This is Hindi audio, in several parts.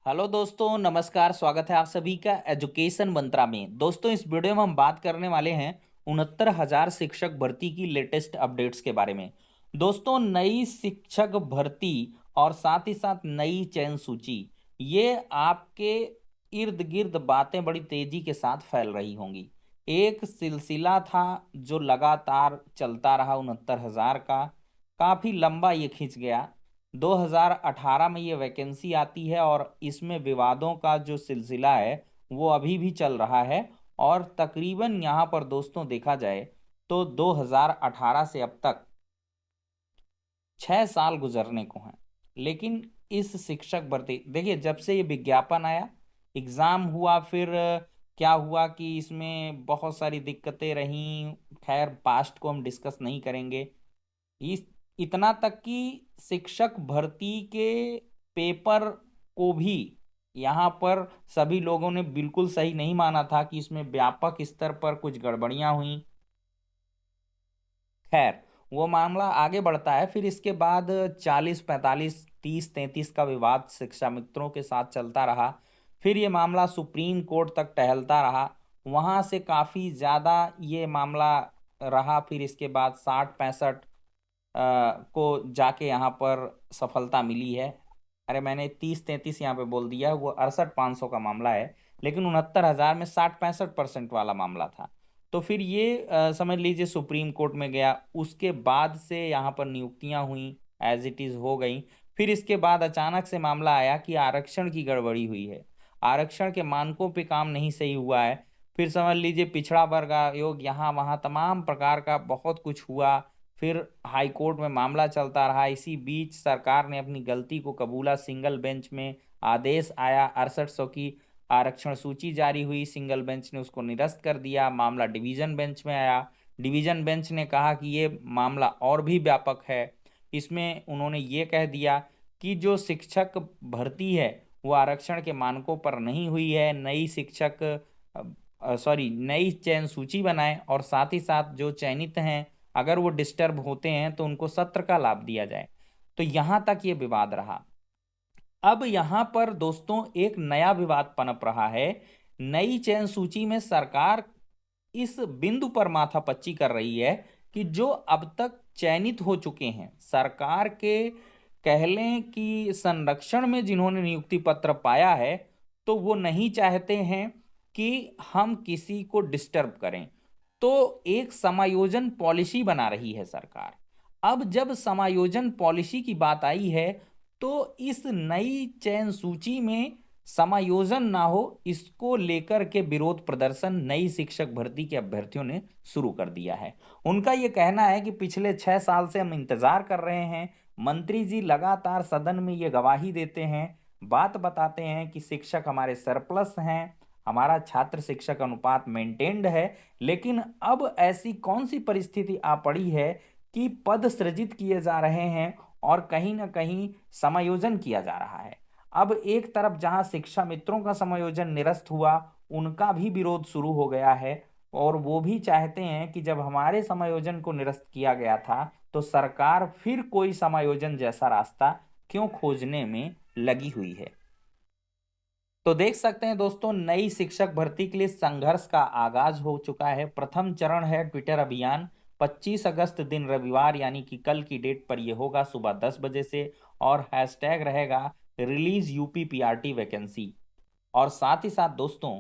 हेलो दोस्तों, नमस्कार। स्वागत है आप सभी का एजुकेशन मंत्रा में। दोस्तों, इस वीडियो में हम बात करने वाले हैं 69,000 शिक्षक भर्ती की लेटेस्ट अपडेट्स के बारे में। दोस्तों, नई शिक्षक भर्ती और साथ ही साथ नई चयन सूची, ये आपके इर्द गिर्द बातें बड़ी तेजी के साथ फैल रही होंगी। एक सिलसिला था जो लगातार चलता रहा 69,000 का, काफी लंबा ये खिंच गया। 2018 में ये वैकेंसी आती है और इसमें विवादों का जो सिलसिला है वो अभी भी चल रहा है। और तकरीबन यहाँ पर दोस्तों देखा जाए तो 2018 से अब तक 6 साल गुजरने को हैं। लेकिन इस शिक्षक भर्ती देखिए, जब से ये विज्ञापन आया, एग्जाम हुआ, फिर क्या हुआ कि इसमें बहुत सारी दिक्कतें रहीं। खैर, पास्ट को हम डिस्कस नहीं करेंगे। इस इतना तक कि शिक्षक भर्ती के पेपर को भी यहाँ पर सभी लोगों ने बिल्कुल सही नहीं माना था कि इसमें व्यापक स्तर पर कुछ गड़बड़ियां हुई। खैर, वो मामला आगे बढ़ता है। फिर इसके बाद 40, 45, 30, 33 का विवाद शिक्षा मित्रों के साथ चलता रहा। फिर ये मामला सुप्रीम कोर्ट तक टहलता रहा। वहां से काफी ज्यादा ये मामला रहा। फिर इसके बाद 60, 65 को जाके यहाँ पर सफलता मिली है। अरे, मैंने 30, 33 यहाँ पे बोल दिया, वो 68,500 का मामला है। लेकिन 69,000 में 60, 65% वाला मामला था। तो फिर ये समझ लीजिए सुप्रीम कोर्ट में गया। उसके बाद से यहाँ पर नियुक्तियां हुई, एज इट इज हो गई। फिर इसके बाद अचानक से मामला आया कि आरक्षण की गड़बड़ी हुई है, आरक्षण के मानकों पे काम नहीं सही हुआ है। फिर समझ लीजिए पिछड़ा वर्ग आयोग, यहाँ वहाँ तमाम प्रकार का बहुत कुछ हुआ। फिर हाई कोर्ट में मामला चलता रहा। इसी बीच सरकार ने अपनी गलती को कबूला, सिंगल बेंच में आदेश आया, 6800 की आरक्षण सूची जारी हुई, सिंगल बेंच ने उसको निरस्त कर दिया। मामला डिवीजन बेंच में आया। डिवीजन बेंच ने कहा कि ये मामला और भी व्यापक है। इसमें उन्होंने ये कह दिया कि जो शिक्षक भर्ती है वो आरक्षण के मानकों पर नहीं हुई है। नई शिक्षक सॉरी नई चयन सूची बनाए और साथ ही साथ जो चयनित हैं, अगर वो डिस्टर्ब होते हैं तो उनको सत्र का लाभ दिया जाए। तो यहां तक ये विवाद रहा। अब यहां पर दोस्तों एक नया विवाद पनप रहा है। नई चयन सूची में सरकार इस बिंदु पर माथापच्ची कर रही है कि जो अब तक चयनित हो चुके हैं, सरकार के कह लें कि संरक्षण में जिन्होंने नियुक्ति पत्र पाया है, तो वो नहीं चाहते हैं कि हम किसी को डिस्टर्ब करें। तो एक समायोजन पॉलिसी बना रही है सरकार। अब जब समायोजन पॉलिसी की बात आई है, तो इस नई चयन सूची में समायोजन ना हो, इसको लेकर के विरोध प्रदर्शन नई शिक्षक भर्ती के अभ्यर्थियों ने शुरू कर दिया है। उनका यह कहना है कि पिछले 6 साल से हम इंतजार कर रहे हैं। मंत्री जी लगातार सदन में ये गवाही देते हैं, बात बताते हैं कि शिक्षक हमारे सरप्लस हैं, हमारा छात्र शिक्षक अनुपात मेंटेन्ड है। लेकिन अब ऐसी कौन सी परिस्थिति आ पड़ी है कि पद सृजित किए जा रहे हैं और कहीं ना कहीं समायोजन किया जा रहा है। अब एक तरफ जहां शिक्षा मित्रों का समायोजन निरस्त हुआ, उनका भी विरोध शुरू हो गया है। और वो भी चाहते हैं कि जब हमारे समायोजन को निरस्त किया गया था, तो सरकार फिर कोई समायोजन जैसा रास्ता क्यों खोजने में लगी हुई है। तो देख सकते हैं दोस्तों, नई शिक्षक भर्ती के लिए संघर्ष का आगाज हो चुका है। प्रथम चरण है ट्विटर अभियान। 25 अगस्त दिन रविवार यानी कि कल की डेट पर यह होगा सुबह 10 बजे से। और हैशटैग रहेगा रिलीज यूपी पीआरटी वैकेंसी। और साथ ही साथ दोस्तों,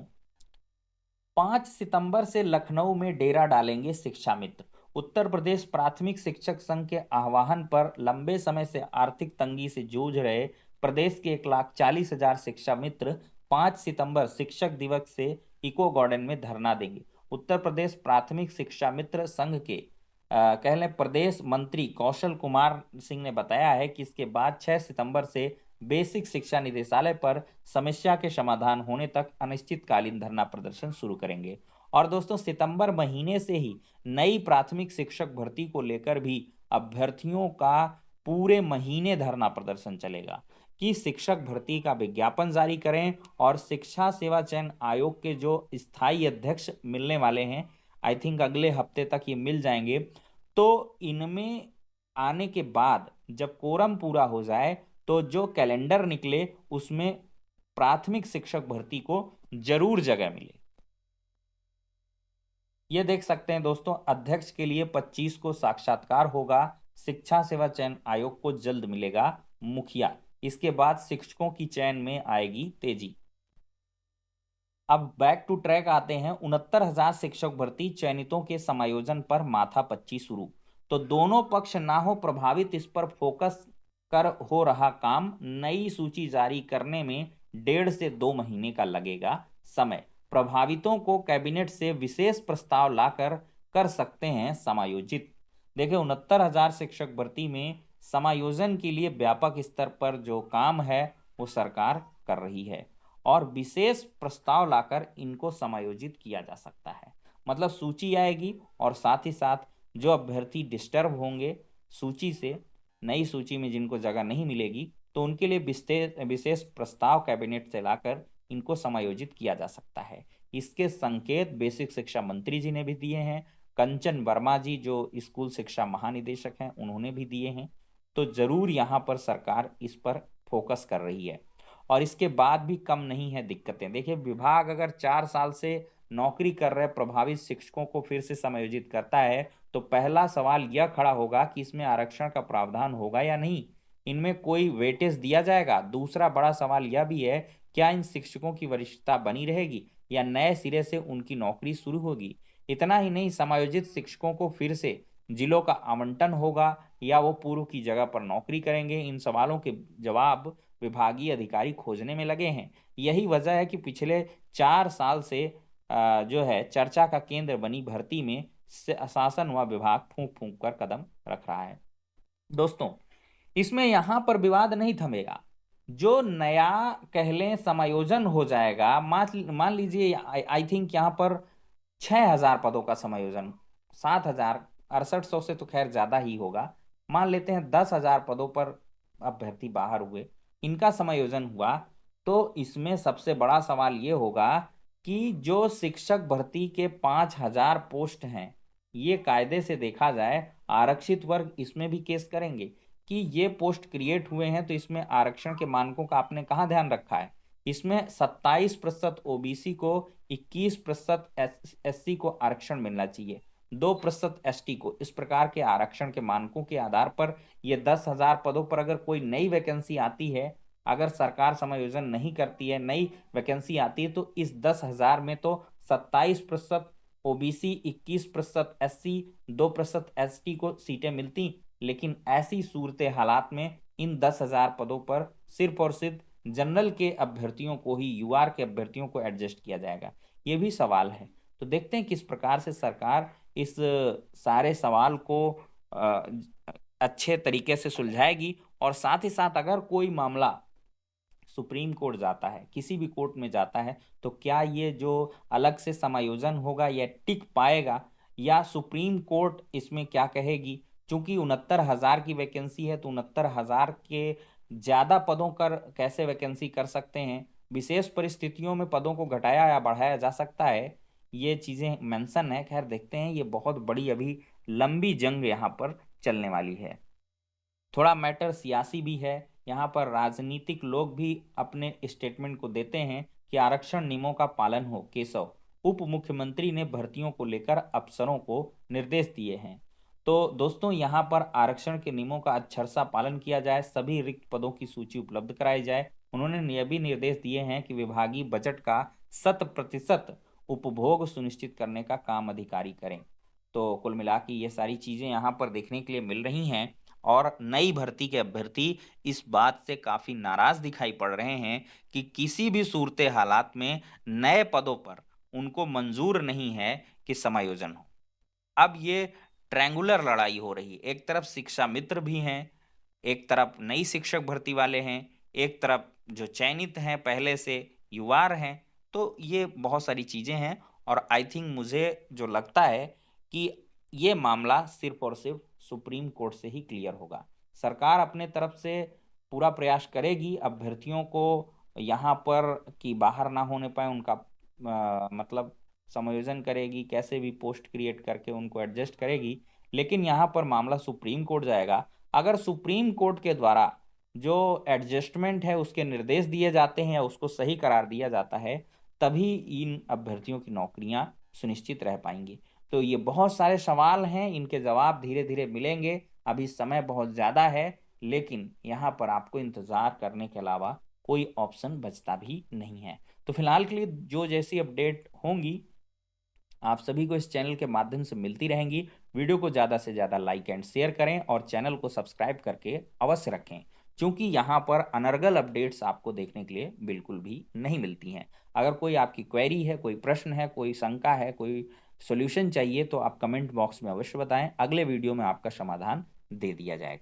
5 सितंबर से लखनऊ में डेरा डालेंगे शिक्षा मित्र। उत्तर प्रदेश प्राथमिक शिक्षक संघ के आह्वान पर लंबे समय से आर्थिक तंगी से जूझ रहे प्रदेश के 1,40,000 शिक्षा मित्र 5 सितंबर शिक्षक दिवस से इको गार्डन में धरना देंगे। उत्तर प्रदेश प्राथमिक शिक्षा मित्र संघ के कह लें प्रदेश मंत्री कौशल कुमार सिंह ने बताया है कि इसके बाद 6 सितंबर से बेसिक शिक्षा निदेशालय पर समस्या के समाधान होने तक अनिश्चितकालीन धरना प्रदर्शन शुरू करेंगे। और दोस्तों, सितंबर महीने से ही नई प्राथमिक शिक्षक भर्ती को लेकर भी अभ्यर्थियों का पूरे महीने धरना प्रदर्शन चलेगा कि शिक्षक भर्ती का विज्ञापन जारी करें। और शिक्षा सेवा चयन आयोग के जो स्थायी अध्यक्ष मिलने वाले हैं, आई थिंक अगले हफ्ते तक ये मिल जाएंगे। तो इनमें आने के बाद जब कोरम पूरा हो जाए, तो जो कैलेंडर निकले उसमें प्राथमिक शिक्षक भर्ती को जरूर जगह मिले। ये देख सकते हैं दोस्तों, अध्यक्ष के लिए 25 को साक्षात्कार होगा। शिक्षा सेवा चयन आयोग को जल्द मिलेगा मुखिया। इसके बाद शिक्षकों की चयन में आएगी तेजी। अब बैक टू ट्रैक आते हैं। 69,000 शिक्षक भर्ती, चयनितों के समायोजन पर माथापच्ची शुरू। तो दोनों पक्ष ना हो प्रभावित, इस पर फोकस कर हो रहा काम। नई सूची जारी करने में 1.5 से 2 महीने का लगेगा समय। प्रभावितों को कैबिनेट से विशेष प्रस्ताव लाकर कर सकते हैं समायोजित। देखिए, 69,000 शिक्षक भर्ती में समायोजन के लिए व्यापक स्तर पर जो काम है वो सरकार कर रही है और विशेष प्रस्ताव लाकर इनको समायोजित किया जा सकता है। मतलब सूची आएगी और साथ ही साथ जो अभ्यर्थी डिस्टर्ब होंगे सूची से, नई सूची में जिनको जगह नहीं मिलेगी, तो उनके लिए विशेष प्रस्ताव कैबिनेट से लाकर इनको समायोजित किया जा सकता है। इसके संकेत बेसिक शिक्षा मंत्री जी ने भी दिए हैं। कंचन वर्मा जी जो स्कूल शिक्षा महानिदेशक हैं उन्होंने भी दिए हैं। तो जरूर यहाँ पर सरकार इस पर फोकस कर रही है। और इसके बाद भी कम नहीं है दिक्कतें। देखिए, विभाग अगर 4 साल से नौकरी कर रहे प्रभावित शिक्षकों को फिर से समायोजित करता है तो पहला सवाल यह खड़ा होगा कि इसमें आरक्षण का प्रावधान होगा या नहीं, इनमें कोई वेटेज दिया जाएगा। दूसरा बड़ा सवाल यह भी है, क्या इन शिक्षकों की वरिष्ठता बनी रहेगी या नए सिरे से उनकी नौकरी शुरू होगी। इतना ही नहीं, समायोजित शिक्षकों को फिर से जिलों का आवंटन होगा या वो पूर्व की जगह पर नौकरी करेंगे। इन सवालों के जवाब विभागीय अधिकारी खोजने में लगे हैं। यही वजह है कि पिछले 4 साल से जो है चर्चा का केंद्र बनी भर्ती में शासन व विभाग फूंक फूंक कर कदम रख रहा है। दोस्तों, इसमें यहां पर विवाद नहीं थमेगा। जो नया कह लें समायोजन हो जाएगा, मान लीजिए आई थिंक यहां पर 6,000 पदों का समायोजन, 7,000, 6800 से तो खैर ज्यादा ही होगा। मान लेते हैं 10,000 पदों पर अभ्यर्थी बाहर हुए, इनका समायोजन हुआ। तो इसमें सबसे बड़ा सवाल ये होगा कि जो शिक्षक भर्ती के 5,000 पोस्ट हैं, ये कायदे से देखा जाए आरक्षित वर्ग इसमें भी केस करेंगे कि ये पोस्ट क्रिएट हुए हैं, तो इसमें आरक्षण के मानकों का आपने कहाँ ध्यान रखा है। इसमें 27% ओबीसी को, 21% एससी को आरक्षण मिलना चाहिए, 2% एसटी को। इस प्रकार के आरक्षण के मानकों के आधार पर ये 10,000 पदों पर अगर कोई नई वैकेंसी आती है, अगर सरकार समायोजन नहीं करती है, नई वैकेंसी आती है, तो इस 10,000 में तो 27% ओबीसी, 21% एससी, 2% एसटी को सीटें मिलती। लेकिन ऐसी सूरत हालात में इन 10,000 पदों पर सिर्फ और सिर्फ जनरल के अभ्यर्थियों को ही, यूआर के अभ्यर्थियों को एडजस्ट किया जाएगा, ये भी सवाल है। तो देखते हैं किस प्रकार से सरकार इस सारे सवाल को अ, अच्छे तरीके से सुलझाएगी। और साथ ही साथ अगर कोई मामला सुप्रीम कोर्ट जाता है, किसी भी कोर्ट में जाता है, तो क्या ये जो अलग से समायोजन होगा यह टिक पाएगा या सुप्रीम कोर्ट इसमें क्या कहेगी। क्योंकि 69,000 की वैकेंसी है, तो 69,000 के ज्यादा पदों पर कैसे वैकेंसी कर सकते हैं। विशेष परिस्थितियों में पदों को घटाया या बढ़ाया जा सकता है, ये चीजें मेंशन है। खैर देखते हैं, ये बहुत बड़ी अभी लंबी जंग यहाँ पर चलने वाली है। थोड़ा मैटर सियासी भी है। यहाँ पर राजनीतिक लोग भी अपने स्टेटमेंट को देते हैं कि आरक्षण नियमों का पालन हो। केशव उप मुख्यमंत्री ने भर्तियों को लेकर अफसरों को निर्देश दिए हैं। तो दोस्तों, यहाँ पर आरक्षण के नियमों का अक्षरशः पालन किया जाए, सभी रिक्त पदों की सूची उपलब्ध कराई जाए। उन्होंने यह भी निर्देश दिए हैं कि विभागीय बजट का 100% उपभोग सुनिश्चित करने का काम अधिकारी करें। तो कुल मिला के ये सारी चीजें यहाँ पर देखने के लिए मिल रही हैं। और नई भर्ती के अभ्यर्थी इस बात से काफी नाराज दिखाई पड़ रहे हैं कि किसी भी सूरत हालात में नए पदों पर उनको मंजूर नहीं है कि समायोजन हो। अब ये ट्रायंगुलर लड़ाई हो रही है। एक तरफ शिक्षा मित्र भी हैं, एक तरफ नई शिक्षक भर्ती वाले हैं, एक तरफ जो चयनित हैं पहले से युवार हैं। तो ये बहुत सारी चीजें हैं। और आई थिंक मुझे जो लगता है कि ये मामला सिर्फ और सिर्फ सुप्रीम कोर्ट से ही क्लियर होगा। सरकार अपने तरफ से पूरा प्रयास करेगी अभ्यर्थियों को यहाँ पर कि बाहर ना होने पाए, उनका मतलब समायोजन करेगी, कैसे भी पोस्ट क्रिएट करके उनको एडजस्ट करेगी। लेकिन यहाँ पर मामला सुप्रीम कोर्ट जाएगा। अगर सुप्रीम कोर्ट के द्वारा जो एडजस्टमेंट है उसके निर्देश दिए जाते हैं या उसको सही करार दिया जाता है, तभी इन अभ्यर्थियों की नौकरियां सुनिश्चित रह पाएंगी। तो ये बहुत सारे सवाल हैं, इनके जवाब धीरे धीरे मिलेंगे, अभी समय बहुत ज़्यादा है, लेकिन यहाँ पर आपको इंतज़ार करने के अलावा कोई ऑप्शन बचता भी नहीं है। तो फिलहाल के लिए जो जैसी अपडेट होंगी आप सभी को इस चैनल के माध्यम से मिलती रहेंगी। वीडियो को ज़्यादा से ज़्यादा लाइक एंड शेयर करें और चैनल को सब्सक्राइब करके अवश्य रखें, क्योंकि यहाँ पर अनर्गल अपडेट्स आपको देखने के लिए बिल्कुल भी नहीं मिलती हैं। अगर कोई आपकी क्वेरी है, कोई प्रश्न है, कोई शंका है, कोई सोल्यूशन चाहिए, तो आप कमेंट बॉक्स में अवश्य बताएं, अगले वीडियो में आपका समाधान दे दिया जाएगा।